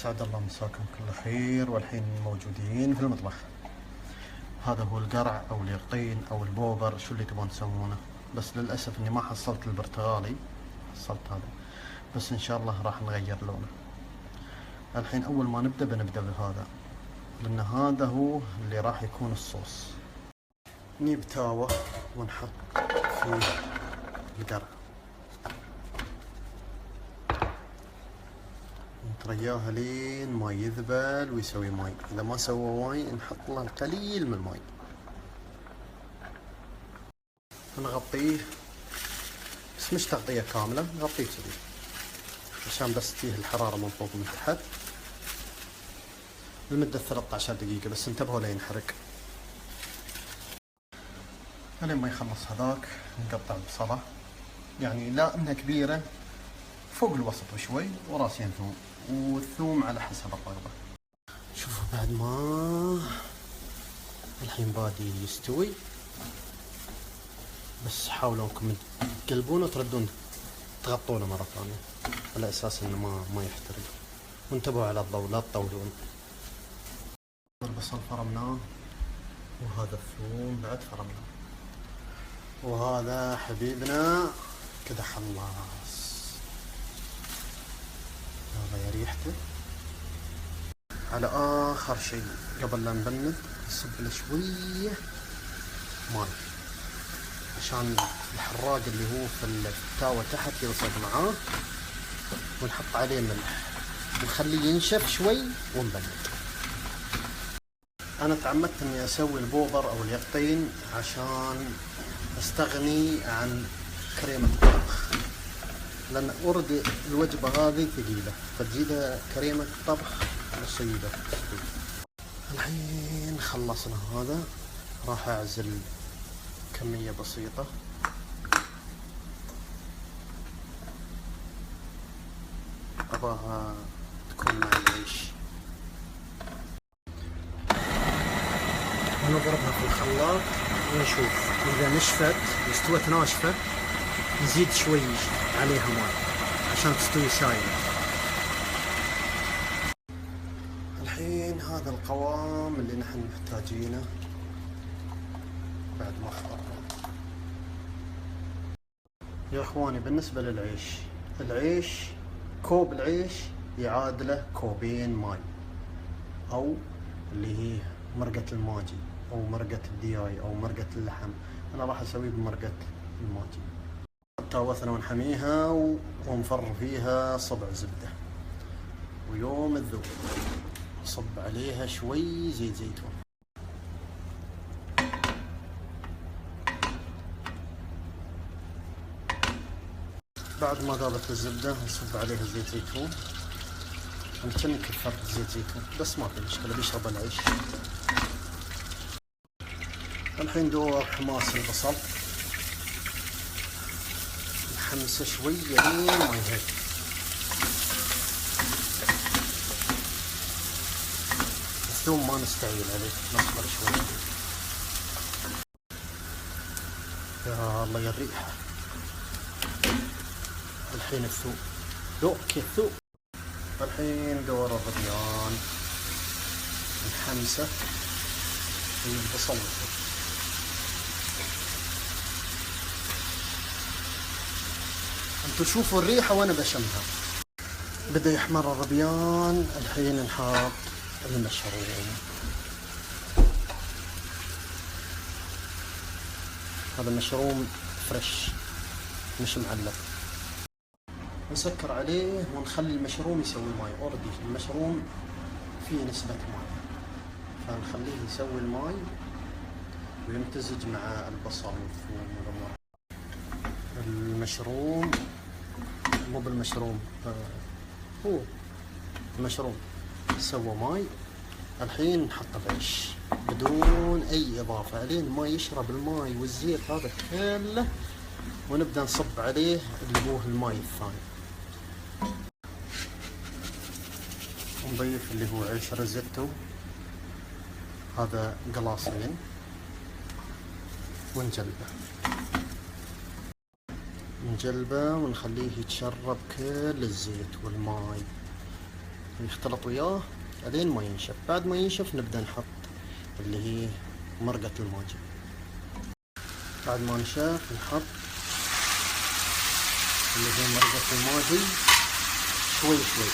أسعد الله مساكم كل خير. والحين موجودين في المطبخ. هذا هو القرع أو اليقطين أو البوبر، شو اللي تبون تسوونه. بس للأسف إني ما حصلت البرتغالي، حصلت هذا، بس إن شاء الله راح نغير لونه. الحين أول ما بنبدأ بهذا، لأن هذا هو اللي راح يكون الصوص. نجيب تاوة ونحط فيه القرع، نترياها لين ما يذبل ويسوي ماي. إذا ما سوى ماي نحط له القليل من الماي، نغطيه، بس مش تغطية كاملة، نغطيه كذي عشان بس فيه الحرارة من فوق ومن تحت لمدة 13 دقيقة. بس انتبهوا لا ينحرق. لين ما يخلص هذاك نقطع بصلة، يعني لا انها كبيرة، فوق الوسط وشوي، وراسين ثوم، والثوم على حسب الرغبة. شوفوا بعد ما الحين بادي يستوي، بس حاولوا انكم تقلبونه وتردون تغطونه مرة ثانية على اساس انه ما يحترق، وانتبهوا على الضوء لا تطولون. البصل فرمناه، وهذا الثوم بعد فرمناه، وهذا حبيبنا كذا خلاص. هذا يا ريحته. على اخر شيء قبل لا نبند نصب له شويه ماي عشان الحراق اللي هو في التاوة تحت يلصق معاه، ونحط عليه ملح ونخليه ينشف شوي ونبند. انا تعمدت اني اسوي البوبر او اليقطين عشان استغني عن كريمة الطبخ، لان اوريدي الوجبة هذه ثقيلة، فتزيدها كريمة طبخ مصيبة. الحين خلصنا هذا، راح اعزل كمية بسيطة، اباها تكون مع العيش، ونضربها في الخلاط ونشوف اذا نشفت واستوت ناشفة نزيد شوي عليها ماء عشان تستوي سايلة. الحين هذا القوام اللي نحن محتاجينه بعد ما خضرنا. يا اخواني بالنسبة للعيش، العيش كوب العيش يعادله كوبين ماي، او اللي هي مرقة الماجي او مرقة الدياي او مرقة اللحم. انا راح اسويه بمرقة الماجي. تاوثنا ونحميها ونفر فيها صبع زبدة، ويوم الذوب نصب عليها شوي زيت زيتون. بعد ما ذابت الزبدة نصب عليها زيت زيتون، يمكن كثرت زيت زيتون بس ما في مشكلة بيشرب العيش. الحين دور حماس البصل، نحمسه شوي لين ما يهد. الثوم ما نستعجل عليه، نصبر شوي. يا الله يا الريحة. الحين الثوم، ذوق الثوم. الحين دور الربيان، نحمسه في البصل. انتوا شوفوا الريحة وانا بشمها. بدأ يحمر الربيان. الحين نحط المشروم، هذا مشروم فريش مش معلف. نسكر عليه ونخلي المشروم يسوي ماي. اوردي المشروم فيه نسبة ماي، فنخليه يسوي الماي ويمتزج مع البصل والثوم والأمور. المشروم مو بالمشروم، هو المشروم سوى ماي. الحين نحطه بعيش بدون اي اضافة عليه، ما يشرب الماي والزيت هذا كله، ونبدأ نصب عليه اللي هو الماي الثاني، ونضيف اللي هو عيش ريزيتو، هذا قلاصين، ونجلبه ونخليه يتشرب كل الزيت والماي يختلط وياه لين ما ينشف. بعد ما ينشف نبدأ نحط اللي هي مرقة الماجي. بعد ما نشف نحط اللي هي مرقة الماجي شوي شوي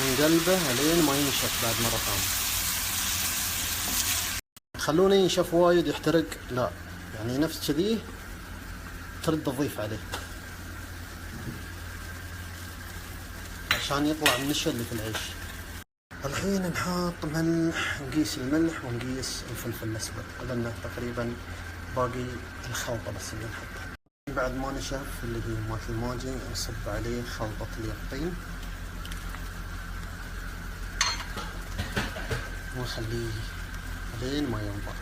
ونقلبه لين ما ينشف بعد مرة ثانية. خلونه ينشف وايد يحترق لا، يعني نفس كذي ترد تضيف عليه عشان يطلع النشا اللي في العيش. الحين نحط ملح، نقيس الملح ونقيس الفلفل الاسود، لانه تقريبا باقي الخلطة بس اللي نحطها. بعد ما نشف اللي هي مالت الماجي نصب عليه خلطة اليقطين ونخليه لين ما ينضج.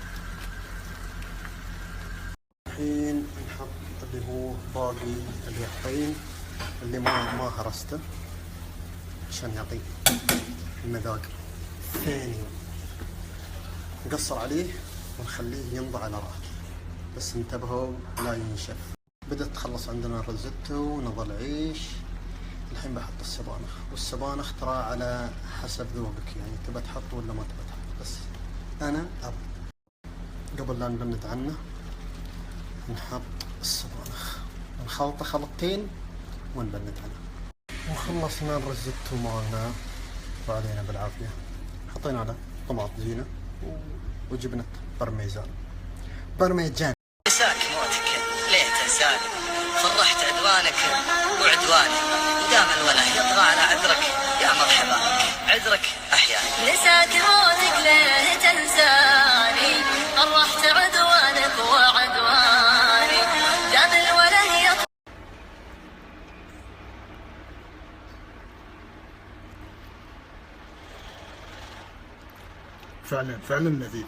الحين نحط اللي هو باقي اليقطين اللي ما هرسته عشان يعطي المذاق ثاني. نقصر عليه ونخليه ينضج على راحته، بس انتبهوا لا ينشف. بدأت تخلص عندنا الريزوتو ونظل عيش. الحين بحط السبانخ، والسبانخ ترى على حسب ذوقك، يعني تبى تحط ولا ما تبى تحط، بس انا قبل لا نبند عنه نحط السبانخ نخلطه خلطتين ونبند عنه. وخلصنا الريزوتو مالنا وعلينا بالعافية. حطينا على طماط زينة وجبنة برميزان. نساك موتك ليه تنساني، فرحت عدوانك وعدواني، ودام الوله يطغى على عذرك يا مرحبا عذرك احياني. نساك موتك ليه تنساني، فرحت عدوانك وعدواني، دام الوله يطغى. فعلا لذيذ.